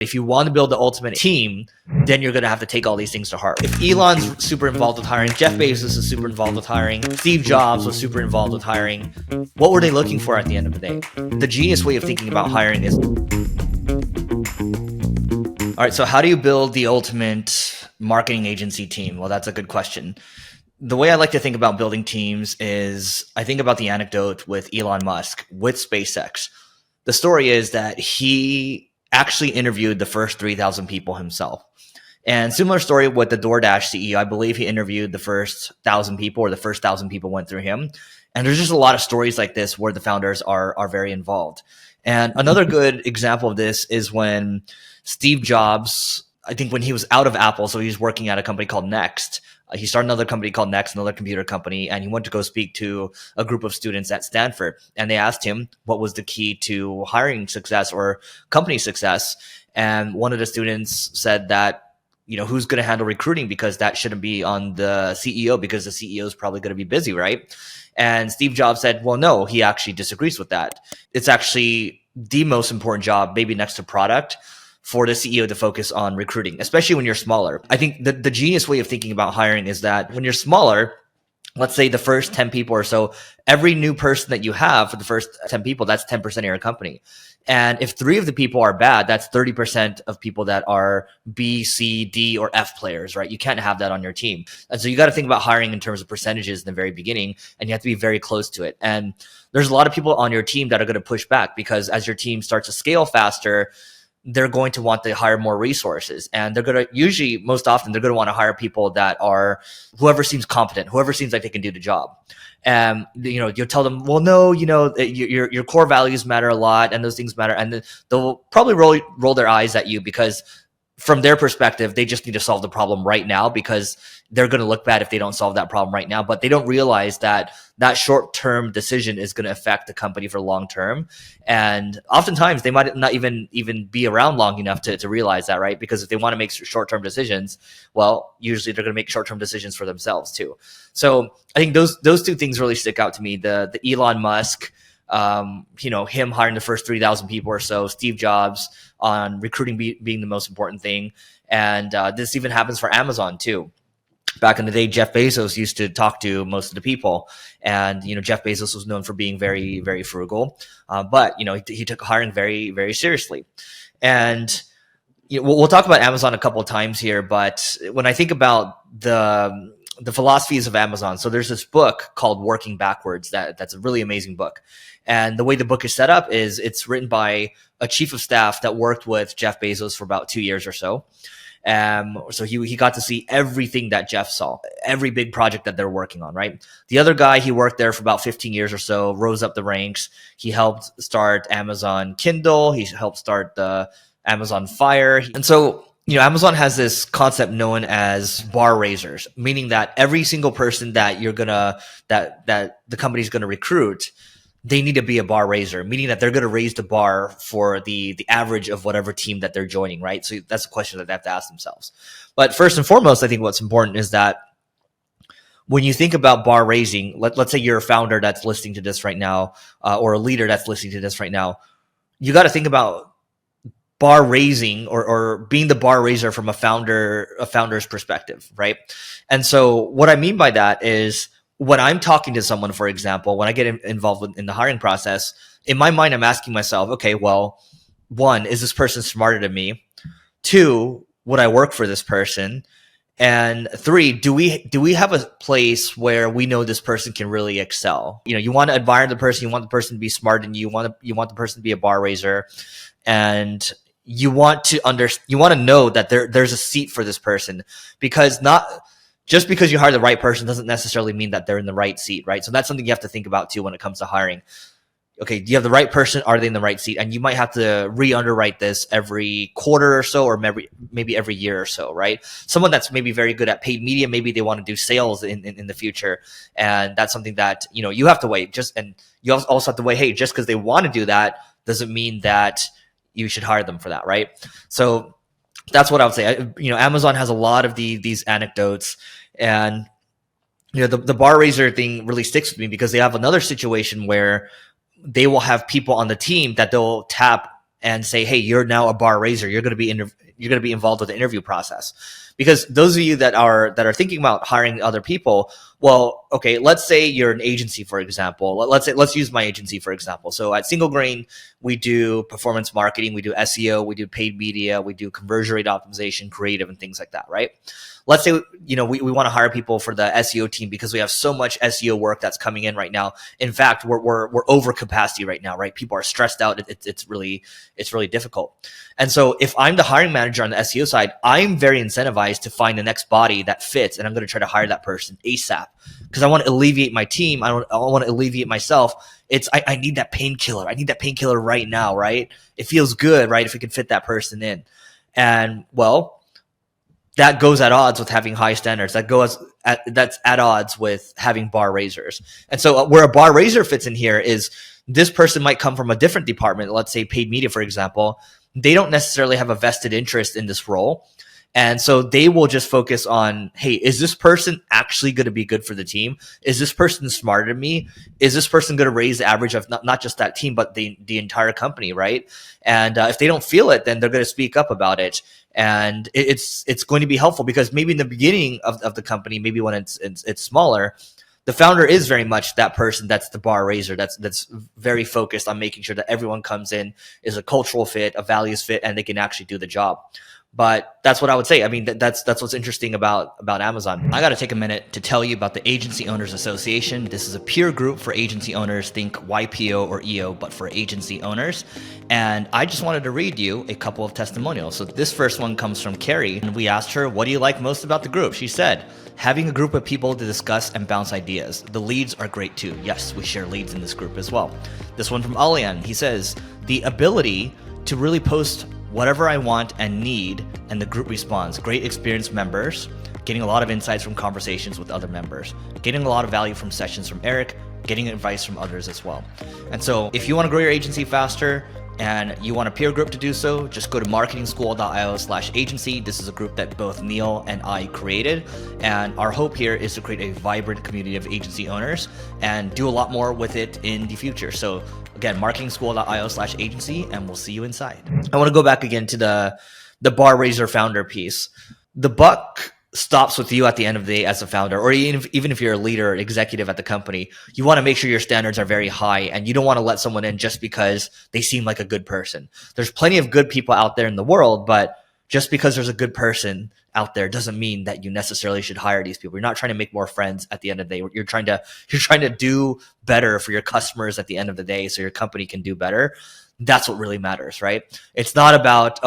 If you want to build the ultimate team, then you're going to have to take all these things to heart. If Elon's super involved with hiring, Jeff Bezos is super involved with hiring, Steve Jobs was super involved with hiring, what were they looking for at the end of the day? The genius way of thinking about hiring is, all right, so how do you build the ultimate marketing agency team? Well, that's a good question. The way I like to think about building teams is I think about the anecdote with Elon Musk with SpaceX. The story is that he actually interviewed the first 3,000 people himself. And similar story with the DoorDash CEO. I believe he interviewed the first 1,000 people, or the first 1,000 people went through him. And there's just a lot of stories like this where the founders are very involved. And another good example of this is when Steve Jobs, I think when he was out of Apple, so he was working at a company called Next. He started another company called Next, another computer company, and he went to go speak to a group of students at Stanford. And they asked him what was the key to hiring success or company success. And one of the students said that, who's going to handle recruiting, because that shouldn't be on the CEO, because the CEO is probably going to be busy, right? And Steve Jobs said, well, no, he actually disagrees with that. It's actually the most important job, maybe next to product, for the CEO to focus on recruiting, especially when you're smaller. I think the genius way of thinking about hiring is that when you're smaller, let's say the first 10 people or so, every new person that you have for the first 10 people, that's 10% of your company. And if 3 of the people are bad, that's 30% of people that are B, C, D, or F players, right? You can't have that on your team. And so you got to think about hiring in terms of percentages in the very beginning, and you have to be very close to it. And there's a lot of people on your team that are going to push back, because as your team starts to scale faster, they're going to want to hire more resources, and they're going to most often they're going to want to hire people that are whoever seems competent, whoever seems like they can do the job. And you'll tell them, well, no, your core values matter a lot, and those things matter, and they'll probably roll their eyes at you, because from their perspective, they just need to solve the problem right now, because they're going to look bad if they don't solve that problem right now. But they don't realize that that short-term decision is going to affect the company for long-term. And oftentimes they might not even be around long enough to realize that, right? Because if they want to make short-term decisions, well, usually they're going to make short-term decisions for themselves too. So I think those 2 things really stick out to me. The Elon Musk, him hiring the first 3,000 people or so, Steve Jobs on recruiting being the most important thing. And this even happens for Amazon too. Back in the day, Jeff Bezos used to talk to most of the people, and Jeff Bezos was known for being very, very frugal, but he took hiring very, very seriously. And we'll talk about Amazon a couple of times here, but when I think about the philosophies of Amazon, so there's this book called Working Backwards that's a really amazing book. And the way the book is set up is it's written by a chief of staff that worked with Jeff Bezos for about 2 years or so. So he got to see everything that Jeff saw, every big project that they're working on, right? The other guy, he worked there for about 15 years or so, rose up the ranks. He helped start Amazon Kindle. He helped start the Amazon Fire. And so, Amazon has this concept known as bar raisers, meaning that every single person that that the company's going to recruit, they need to be a bar raiser, meaning that they're going to raise the bar for the average of whatever team that they're joining, right? So that's a question that they have to ask themselves. But first and foremost, I think what's important is that when you think about bar raising, let's say you're a founder that's listening to this right now, or a leader that's listening to this right now, you got to think about bar raising or being the bar raiser from a founder's perspective, right? And so what I mean by that is, when I'm talking to someone, for example, when I get involved in the hiring process, in my mind, I'm asking myself, okay, well, 1, is this person smarter than me? 2, would I work for this person? And 3, do we have a place where we know this person can really excel? You want to admire the person, you want the person to be smart than you want the person to be a bar raiser, and you want to know that there's a seat for this person, because just because you hire the right person doesn't necessarily mean that they're in the right seat, right? So that's something you have to think about too when it comes to hiring. Okay, do you have the right person? Are they in the right seat? And you might have to re-underwrite this every quarter or so, or maybe every year or so, right? Someone that's maybe very good at paid media, maybe they want to do sales in the future. And that's something that, you have to weigh. And you also have to weigh, hey, just because they want to do that doesn't mean that you should hire them for that, right? So that's what I would say. Amazon has a lot of these anecdotes, and the bar raiser thing really sticks with me, because they have another situation where they will have people on the team that they'll tap and say, hey, you're now a bar raiser. You're going to be involved with the interview process. Because those of you that are thinking about hiring other people, well, okay, let's say you're an agency, for example. Let's use my agency for example. So at Single Grain, we do performance marketing, we do SEO, we do paid media, we do conversion rate optimization, creative, and things like that, right? Let's say, we want to hire people for the SEO team because we have so much SEO work that's coming in right now. In fact, we're over capacity right now, right? People are stressed out. It's really difficult. And so if I'm the hiring manager on the SEO side, I'm very incentivized to find the next body that fits, and I'm going to try to hire that person ASAP because I want to alleviate my team. I want to alleviate myself. I need that painkiller. I need that painkiller right now, right? It feels good, right? If we can fit that person in. And well, that goes at odds with having high standards. That's at odds with having bar raisers. And so where a bar raiser fits in here is this person might come from a different department. Let's say paid media, for example. They don't necessarily have a vested interest in this role. And so they will just focus on, hey, is this person actually going to be good for the team? Is this person smarter than me? Is this person going to raise the average of not just that team, but the entire company, right? And if they don't feel it, then they're going to speak up about it. And it's going to be helpful because maybe in the beginning of the company, maybe when it's smaller, the founder is very much that person that's the bar raiser, that's very focused on making sure that everyone comes in is a cultural fit, a values fit, and they can actually do the job. But that's what I would say. I mean, that's what's interesting about Amazon. I got to take a minute to tell you about the Agency Owners Association. This is a peer group for agency owners. Think YPO or EO, but for agency owners. And I just wanted to read you a couple of testimonials. So this first one comes from Carrie, and we asked her, what do you like most about the group? She said, having a group of people to discuss and bounce ideas. The leads are great too. Yes, we share leads in this group as well. This one from Alian, he says, the ability to really post whatever I want and need, and the group responds. Great experienced members, getting a lot of insights from conversations with other members, getting a lot of value from sessions from Eric, getting advice from others as well. And so if you want to grow your agency faster and you want a peer group to do so, just go to marketingschool.io/agency. This is a group that both Neil and I created. And our hope here is to create a vibrant community of agency owners and do a lot more with it in the future. So again, marketingschool.io/agency, and we'll see you inside. I want to go back again to the bar raiser founder piece. The buck stops with you at the end of the day as a founder, or even if you're a leader or executive at the company. You want to make sure your standards are very high, and you don't want to let someone in just because they seem like a good person. There's plenty of good people out there in the world, but just because there's a good person out there doesn't mean that you necessarily should hire these people. You're not trying to make more friends at the end of the day. You're trying to do better for your customers at the end of the day so your company can do better. That's what really matters, right? It's not about,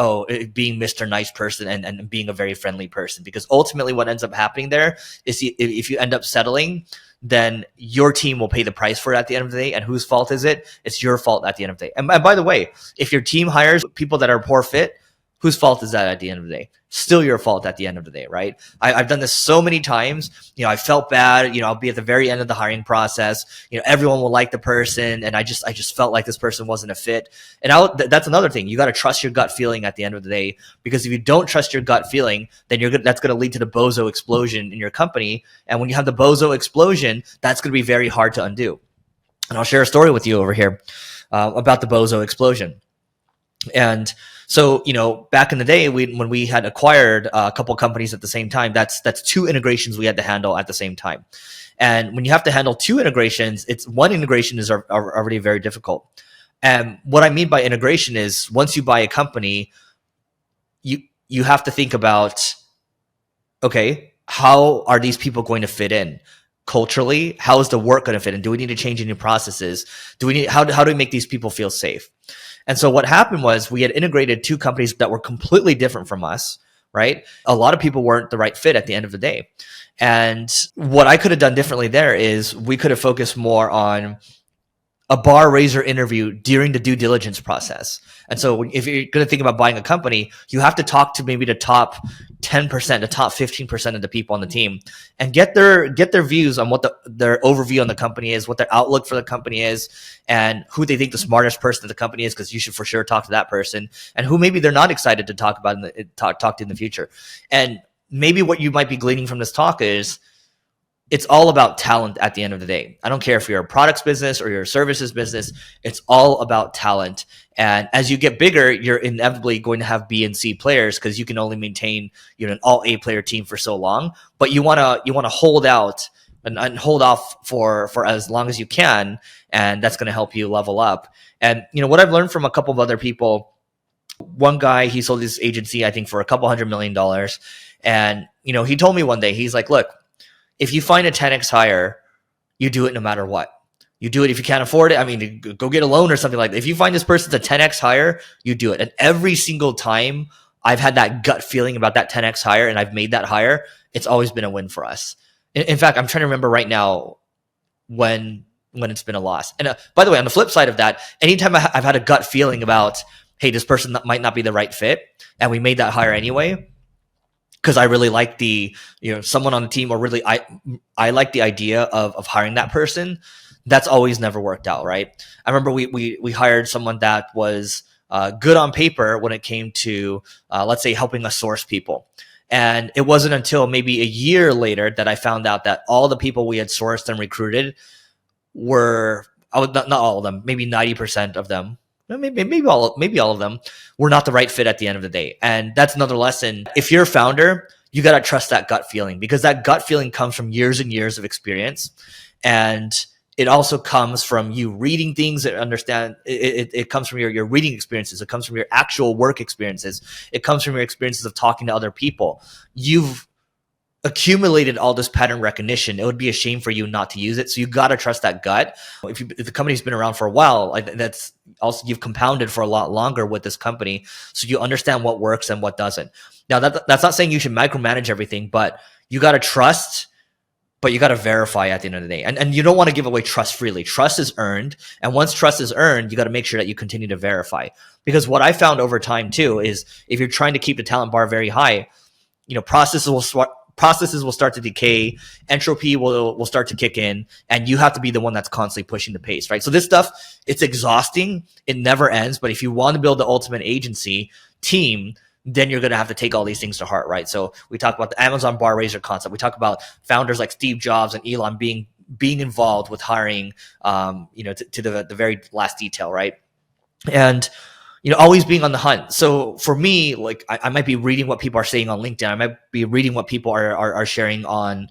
being Mr. Nice person and being a very friendly person, because ultimately what ends up happening there is if you end up settling, then your team will pay the price for it at the end of the day. And whose fault is it? It's your fault at the end of the day. And by the way, if your team hires people that are poor fit, whose fault is that at the end of the day? Still your fault at the end of the day, right? I've done this so many times. I felt bad. I'll be at the very end of the hiring process. Everyone will like the person, and I just felt like this person wasn't a fit. And that's another thing. You got to trust your gut feeling at the end of the day, because if you don't trust your gut feeling, then that's going to lead to the bozo explosion in your company. And when you have the bozo explosion, that's going to be very hard to undo. And I'll share a story with you over here about the bozo explosion. And so, back in the day, when we had acquired a couple companies at the same time, that's two integrations we had to handle at the same time. And when you have to handle two integrations, one integration is already very difficult. And what I mean by integration is, once you buy a company, you have to think about, okay, how are these people going to fit in? Culturally, how is the work going to fit in? Do we need to change any processes? How do we make these people feel safe? And so what happened was, we had integrated two companies that were completely different from us, right? A lot of people weren't the right fit at the end of the day. And what I could have done differently there is, we could have focused more on a bar raiser interview during the due diligence process. And so if you're going to think about buying a company, you have to talk to maybe the top 10%, the top 15% of the people on the team, and get their views on what their overview on the company is, what their outlook for the company is, and who they think the smartest person at the company is, because you should for sure talk to that person, and who maybe they're not excited to talk about talk to in the future. And maybe what you might be gleaning from this talk is, it's all about talent at the end of the day. I don't care if you're a products business or you're a services business. It's all about talent. And as you get bigger, you're inevitably going to have B and C players because you can only maintain an all A player team for so long. But you wanna hold out and hold off for as long as you can, and that's going to help you level up. And what I've learned from a couple of other people. One guy, he sold his agency, I think, for a couple $100 million. And, he told me one day, he's like, look, if you find a 10x hire, you do it no matter what. You do it if you can't afford it. I mean, go get a loan or something like that. If you find this person's a 10x hire, you do it. And every single time I've had that gut feeling about that 10x hire and I've made that hire, it's always been a win for us. In fact, I'm trying to remember right now when it's been a loss. And by the way, on the flip side of that, anytime I've had a gut feeling about, hey, this person might not be the right fit, and we made that hire anyway, because I really like someone on the team, or really I like the idea of hiring that person, that's always never worked out, right? I remember we hired someone that was good on paper when it came to, let's say, helping us source people. And it wasn't until maybe a year later that I found out that all the people we had sourced and recruited were, not all of them, maybe 90% of them, maybe all of them were not the right fit at the end of the day. And that's another lesson. If you're a founder, you got to trust that gut feeling, because that gut feeling comes from years and years of experience. And it also comes from you reading things and understand it comes from your reading experiences. It comes from your actual work experiences. It comes from your experiences of talking to other people. You've accumulated all this pattern recognition. It would be a shame for you not to use it. So you got to trust that gut. If the company's been around for a while, that's also, you've compounded for a lot longer with this company. So you understand what works and what doesn't. Now that's not saying you should micromanage everything, but you got to trust, but you got to verify at the end of the day. And you don't want to give away trust freely. Trust is earned. And once trust is earned, you got to make sure that you continue to verify. Because what I found over time too, is if you're trying to keep the talent bar very high, processes will start to decay, entropy will start to kick in, and you have to be the one that's constantly pushing the pace, right? So this stuff, it's exhausting. It never ends. But if you want to build the ultimate agency team, then you're going to have to take all these things to heart, right? So we talk about the Amazon bar raiser concept. We talk about founders like Steve Jobs and Elon being involved with hiring, to the very last detail, right? And always being on the hunt. So for me, like I might be reading what people are saying on LinkedIn. I might be reading what people are sharing on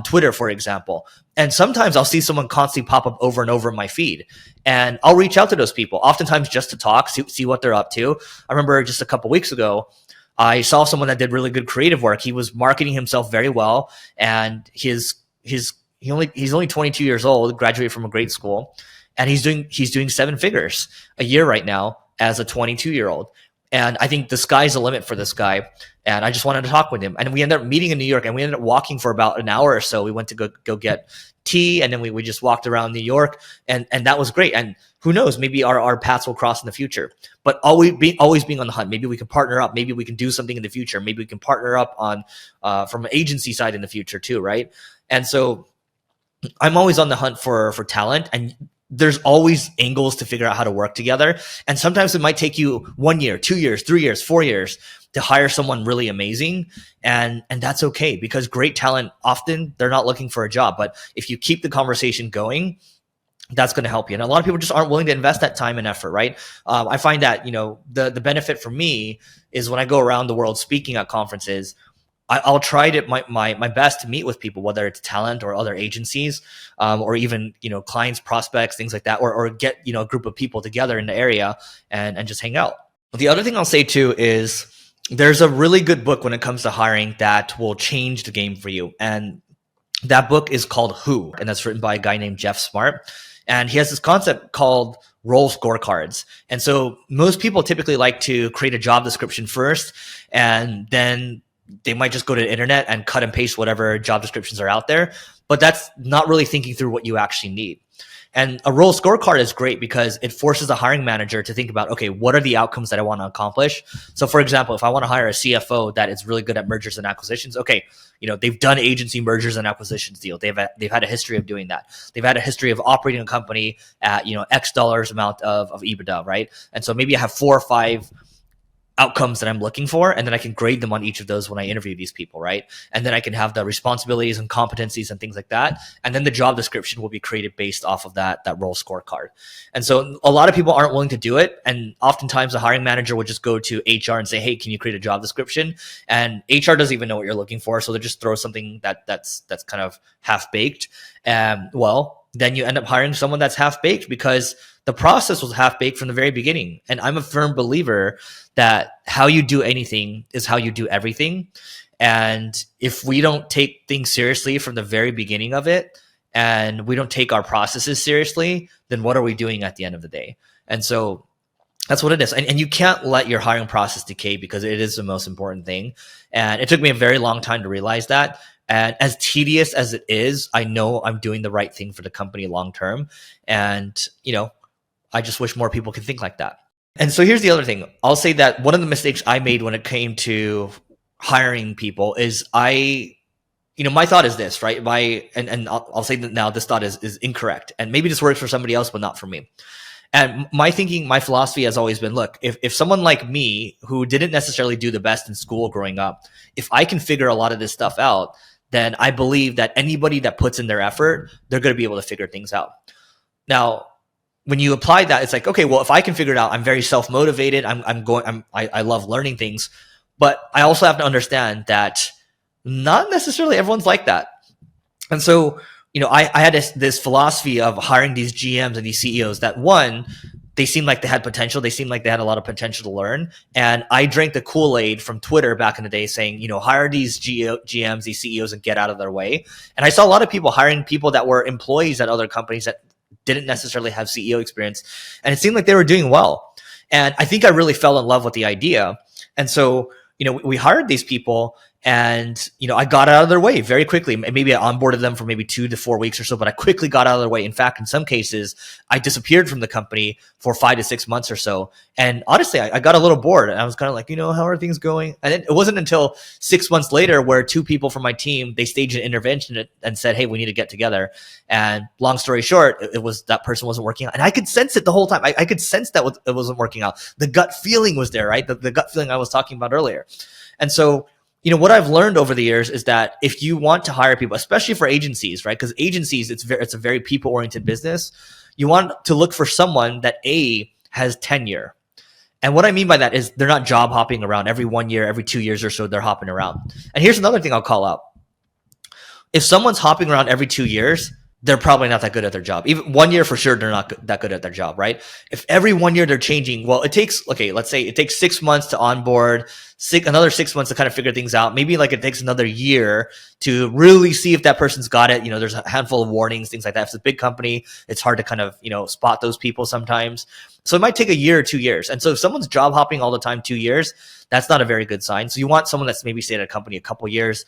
Twitter, for example. And sometimes I'll see someone constantly pop up over and over in my feed, and I'll reach out to those people, oftentimes just to talk, see what they're up to. I remember just a couple weeks ago, I saw someone that did really good creative work. He was marketing himself very well, and he's only 22 years old, graduated from a great school, and he's doing 7 figures a year right now as a 22-year-old. And I think the sky's the limit for this guy. And I just wanted to talk with him. And we ended up meeting in New York, and we ended up walking for about an hour or so. We went to go get tea, and then we just walked around New York, and that was great. And who knows, maybe our paths will cross in the future. But always being on the hunt. Maybe we can partner up. Maybe we can do something in the future. Maybe we can partner up on from an agency side in the future too, right? And so I'm always on the hunt for talent, and there's always angles to figure out how to work together. And sometimes it might take you 1 year, 2 years, 3 years, 4 years to hire someone really amazing. And that's okay, because great talent, often they're not looking for a job. But if you keep the conversation going, that's going to help you. And a lot of people just aren't willing to invest that time and effort, right? I find that, the benefit for me is when I go around the world speaking at conferences, I'll try my best to meet with people, whether it's talent or other agencies, or even, clients, prospects, things like that, or get, a group of people together in the area and just hang out. The other thing I'll say too is there's a really good book when it comes to hiring that will change the game for you. And that book is called Who, and that's written by a guy named Jeff Smart. And he has this concept called role scorecards. And so most people typically like to create a job description first, and then they might just go to the internet and cut and paste whatever job descriptions are out there, but that's not really thinking through what you actually need. And a role scorecard is great because it forces a hiring manager to think about, okay, what are the outcomes that I want to accomplish? So for example, if I want to hire a CFO that is really good at mergers and acquisitions, okay, they've done agency mergers and acquisitions deal. They've had a history of doing that. They've had a history of operating a company at, X dollars amount of EBITDA, right? And so maybe I have 4 or 5 outcomes that I'm looking for, and then I can grade them on each of those when I interview these people, right? And then I can have the responsibilities and competencies and things like that, and then the job description will be created based off of that role scorecard. And so a lot of people aren't willing to do it, and oftentimes the hiring manager would just go to HR and say, hey, can you create a job description? And HR doesn't even know what you're looking for, so they just throw something that's kind of half baked. Well, then you end up hiring someone that's half baked because the process was half baked from the very beginning. And I'm a firm believer that how you do anything is how you do everything. And if we don't take things seriously from the very beginning of it, and we don't take our processes seriously, then what are we doing at the end of the day? And so that's what it is. And you can't let your hiring process decay because it is the most important thing. And it took me a very long time to realize that. And as tedious as it is, I know I'm doing the right thing for the company long term. And, I just wish more people could think like that. And so here's the other thing. I'll say that one of the mistakes I made when it came to hiring people is my thought is this, right? And I'll say that now this thought is incorrect. And maybe this works for somebody else, but not for me. And my philosophy has always been, look, if someone like me who didn't necessarily do the best in school growing up, if I can figure a lot of this stuff out, then I believe that anybody that puts in their effort, they're going to be able to figure things out. Now, when you apply that, it's like, okay, well, if I can figure it out, I'm very self-motivated. I love learning things, but I also have to understand that not necessarily everyone's like that. And so, I had this philosophy of hiring these GMs and these CEOs that, one, they seemed like they had potential. They seemed like they had a lot of potential to learn. And I drank the Kool-Aid from Twitter back in the day saying, hire these GMs, these CEOs, and get out of their way. And I saw a lot of people hiring people that were employees at other companies that didn't necessarily have CEO experience. And it seemed like they were doing well. And I think I really fell in love with the idea. And so, we hired these people, and, I got out of their way very quickly. Maybe I onboarded them for maybe 2 to 4 weeks or so, but I quickly got out of their way. In fact, in some cases, I disappeared from the company for 5 to 6 months or so. And honestly, I got a little bored, and I was kind of like, how are things going? And it wasn't until 6 months later where 2 people from my team, they staged an intervention and said, hey, we need to get together. And long story short, it was that person wasn't working out. And I could sense it the whole time. I could sense that it wasn't working out. The gut feeling was there, right? The gut feeling I was talking about earlier. And so, what I've learned over the years is that if you want to hire people, especially for agencies, right? Because agencies, it's a very people-oriented business. You want to look for someone that has tenure. And what I mean by that is they're not job hopping around every 1 year, every 2 years or so, they're hopping around. And here's another thing I'll call out. If someone's hopping around every 2 years, they're probably not that good at their job. Even 1 year for sure, they're not that good at their job, right? If every 1 year they're changing, well, let's say it takes 6 months to onboard, another 6 months to kind of figure things out. Maybe it takes another year to really see if that person's got it. There's a handful of warnings, things like that. If it's a big company, it's hard to kind of, spot those people sometimes. So it might take a year or 2 years. And so if someone's job hopping all the time, 2 years, that's not a very good sign. So you want someone that's maybe stayed at a company a couple years,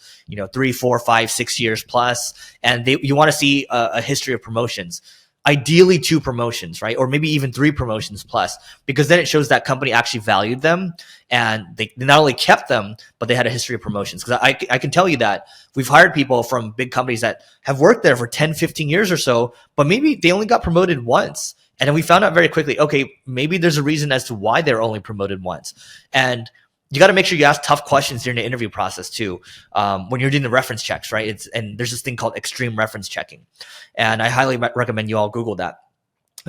3, 4, 5, 6 years plus, and you want to see a history of promotions. Ideally 2 promotions, right? Or maybe even 3 promotions plus, because then it shows that company actually valued them and they not only kept them, but they had a history of promotions. Because I can tell you that we've hired people from big companies that have worked there for 10, 15 years or so, but maybe they only got promoted once. And then we found out very quickly, okay, maybe there's a reason as to why they're only promoted once. And you got to make sure you ask tough questions during the interview process too. When you're doing the reference checks, right? And there's this thing called extreme reference checking. And I highly recommend you all Google that.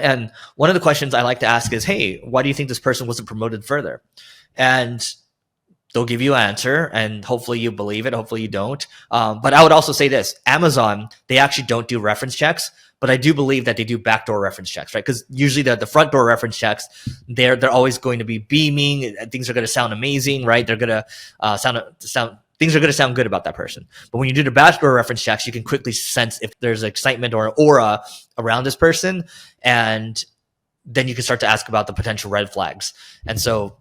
And one of the questions I like to ask is, hey, why do you think this person wasn't promoted further? And they'll give you an answer, and hopefully you believe it. Hopefully you don't. But I would also say this, Amazon, they actually don't do reference checks, but I do believe that they do backdoor reference checks, right? Because usually the front door reference checks, they're always going to be beaming. Things are going to sound amazing, right? They're going to things are going to sound good about that person. But when you do the backdoor reference checks, you can quickly sense if there's excitement or aura around this person, and then you can start to ask about the potential red flags. And so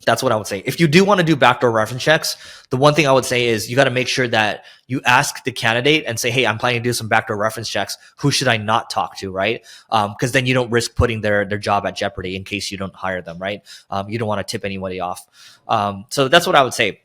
that's what I would say. If you do want to do backdoor reference checks, the one thing I would say is you got to make sure that you ask the candidate and say, hey, I'm planning to do some backdoor reference checks. Who should I not talk to, right? Because then you don't risk putting their job at jeopardy in case you don't hire them, right? You don't want to tip anybody off. So that's what I would say.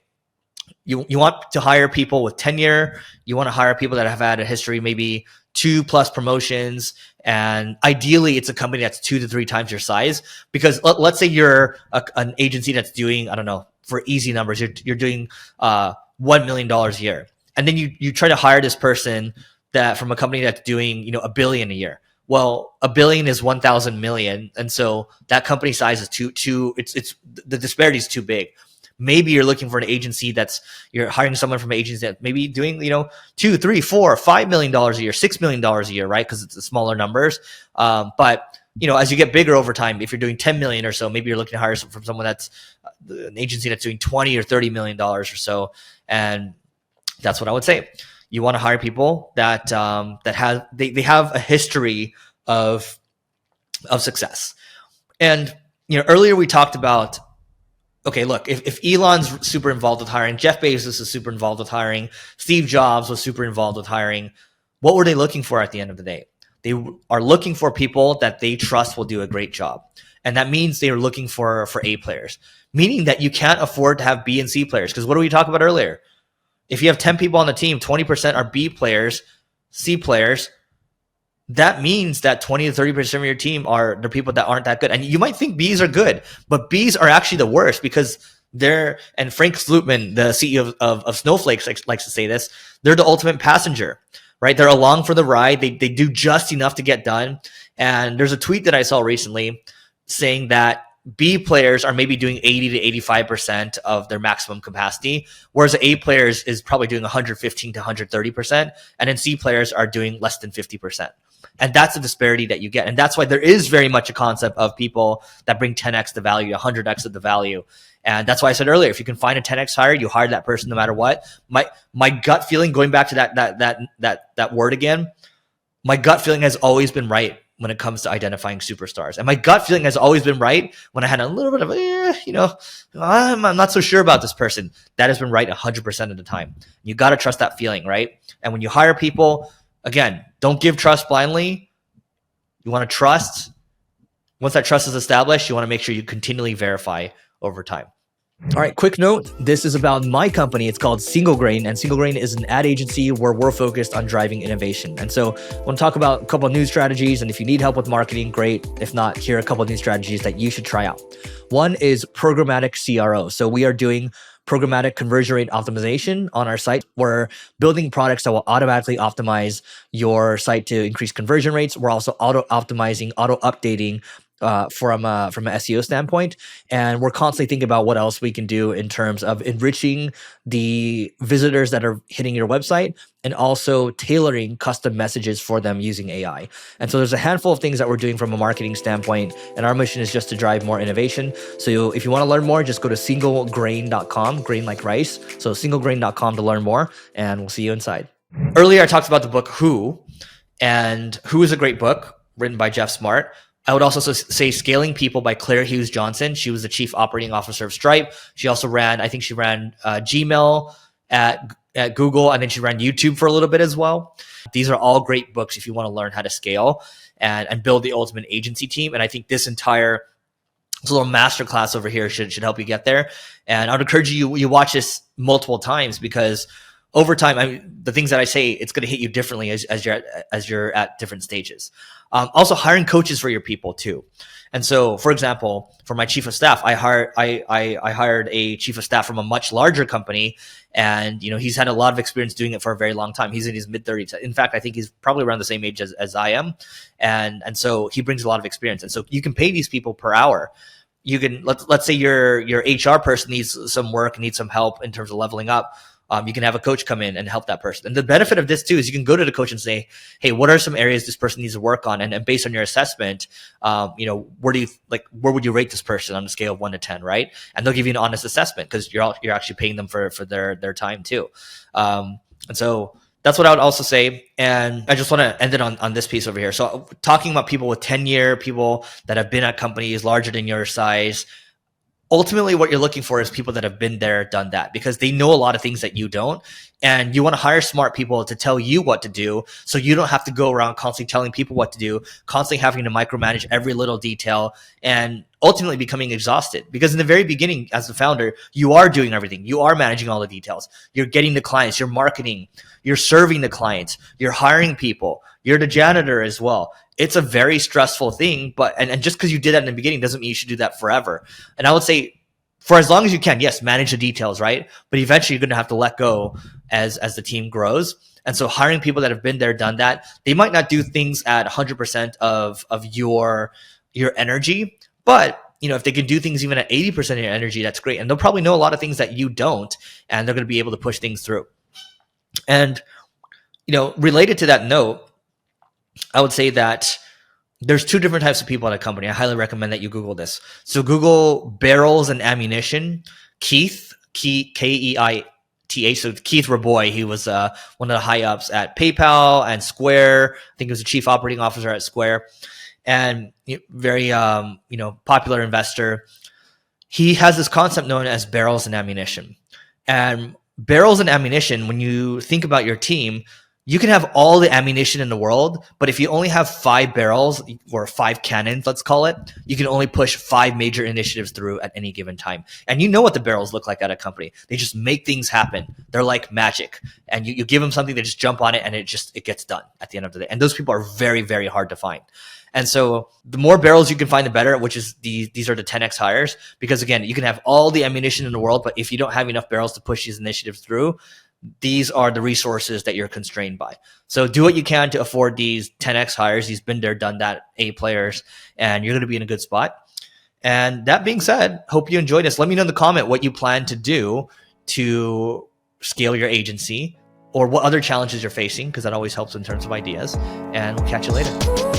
You want to hire people with tenure. You want to hire people that have had a history, maybe 2+ promotions, and ideally it's a company that's 2 to 3 times your size. Because let's say you're an agency that's doing, I don't know, for easy numbers, you're doing $1 million a year, and then you try to hire this person that from a company that's doing $1 billion a year. Well, $1 billion is 1,000 million, and so that company size is too. It's the disparity is too big. Maybe you're looking for an agency you're hiring someone from an agency that maybe doing, $2, $3, $4, $5 million a year, $6 million a year, right? Because it's the smaller numbers. But as you get bigger over time, if you're doing 10 million or so, maybe you're looking to hire from someone that's an agency that's doing 20 or $30 million or so. And that's what I would say. You want to hire people that have a history of success. And earlier we talked about, okay, look, if Elon's super involved with hiring, Jeff Bezos is super involved with hiring, Steve Jobs was super involved with hiring, what were they looking for at the end of the day? They are looking for people that they trust will do a great job. And that means they are looking for A players, meaning that you can't afford to have B and C players. Because what did we talk about earlier? If you have 10 people on the team, 20% are B players, C players, that means that 20 to 30% of your team are the people that aren't that good. And you might think Bs are good, but Bs are actually the worst because and Frank Slootman, the CEO of Snowflake, likes to say this, they're the ultimate passenger, right? They're along for the ride. They do just enough to get done. And there's a tweet that I saw recently saying that B players are maybe doing 80 to 85% of their maximum capacity, whereas A players is probably doing 115 to 130%, and then C players are doing less than 50%. And that's the disparity that you get. And that's why there is very much a concept of people that bring 10x the value, 100x of the value. And that's why I said earlier, if you can find a 10x hire, you hire that person no matter what. My gut feeling, going back to that word again, my gut feeling has always been right when it comes to identifying superstars. And my gut feeling has always been right when I had a little bit of, I'm not so sure about this person. That has been right 100% of the time. You got to trust that feeling, right? And when you hire people, again, don't give trust blindly. You want to trust. Once that trust is established, you want to make sure you continually verify over time. All right, quick note. This is about my company. It's called Single Grain, and Single Grain is an ad agency where we're focused on driving innovation. And so I want to talk about a couple of new strategies, and if you need help with marketing, great. If not, here are a couple of new strategies that you should try out. One is programmatic CRO. So we are doing programmatic conversion rate optimization on our site. We're building products that will automatically optimize your site to increase conversion rates. We're also auto-optimizing, auto-updating from an SEO standpoint. And we're constantly thinking about what else we can do in terms of enriching the visitors that are hitting your website and also tailoring custom messages for them using AI. And so there's a handful of things that we're doing from a marketing standpoint. And our mission is just to drive more innovation. So if you want to learn more, just go to singlegrain.com, grain like rice. So singlegrain.com to learn more, and we'll see you inside. Earlier, I talked about the book Who, and Who is a great book written by Jeff Smart. I would also say Scaling People by Claire Hughes Johnson. She was the chief operating officer of Stripe. She also ran Gmail at Google, and then she ran YouTube for a little bit as well. These are all great books if you want to learn how to scale and build the ultimate agency team. And I think this little masterclass over here should help you get there. And I would encourage you watch this multiple times, because over time, the things that I say, it's going to hit you differently as you're at different stages. Also, hiring coaches for your people too. And so, for example, for my chief of staff, I hired a chief of staff from a much larger company, and he's had a lot of experience doing it for a very long time. He's in his mid-30s. In fact, I think he's probably around the same age as I am, and so he brings a lot of experience. And so you can pay these people per hour. You can let's say your HR person needs some work, needs some help in terms of leveling up. You can have a coach come in and help that person. And the benefit of this too is you can go to the coach and say, hey, what are some areas this person needs to work on? And based on your assessment, where would you rate this person on a scale of 1 to 10, right? And they'll give you an honest assessment because you're actually paying them for their time too. And so that's what I would also say. And I just want to end it on this piece over here. So talking about people with tenure, people that have been at companies larger than your size, ultimately what you're looking for is people that have been there, done that, because they know a lot of things that you don't. And you want to hire smart people to tell you what to do, so you don't have to go around constantly telling people what to do, constantly having to micromanage every little detail, and ultimately becoming exhausted. Because in the very beginning, as the founder, you are doing everything. You are managing all the details. You're getting the clients, you're marketing, you're serving the clients, you're hiring people, you're the janitor as well. It's a very stressful thing, but and just because you did that in the beginning doesn't mean you should do that forever. And I would say, for as long as you can, yes, manage the details, right? But eventually you're going to have to let go as the team grows. And so hiring people that have been there, done that, they might not do things at 100% of your energy, but if they can do things even at 80% of your energy, that's great. And they'll probably know a lot of things that you don't, and they're going to be able to push things through. And related to that note, I would say that there's two different types of people at a company. I highly recommend that you Google this. So Google barrels and ammunition. Keith, Keith. So Keith Raboy, he was one of the high ups at PayPal and Square. I think he was the chief operating officer at Square, and very popular investor. He has this concept known as barrels and ammunition. And barrels and ammunition, when you think about your team, you can have all the ammunition in the world, but if you only have 5 barrels or 5 cannons, let's call it, you can only push 5 major initiatives through at any given time. And you know what the barrels look like at a company. They just make things happen. They're like magic. And you give them something, they just jump on it, and it gets done at the end of the day. And those people are very, very hard to find. And so the more barrels you can find, the better, which is these are the 10x hires. Because again, you can have all the ammunition in the world, but if you don't have enough barrels to push these initiatives through, these are the resources that you're constrained by. So do what you can to afford these 10x hires, these been there, done that A players, and you're going to be in a good spot. And that being said, hope you enjoyed this. Let me know in the comment what you plan to do to scale your agency, or what other challenges you're facing, because that always helps in terms of ideas. And we'll catch you later.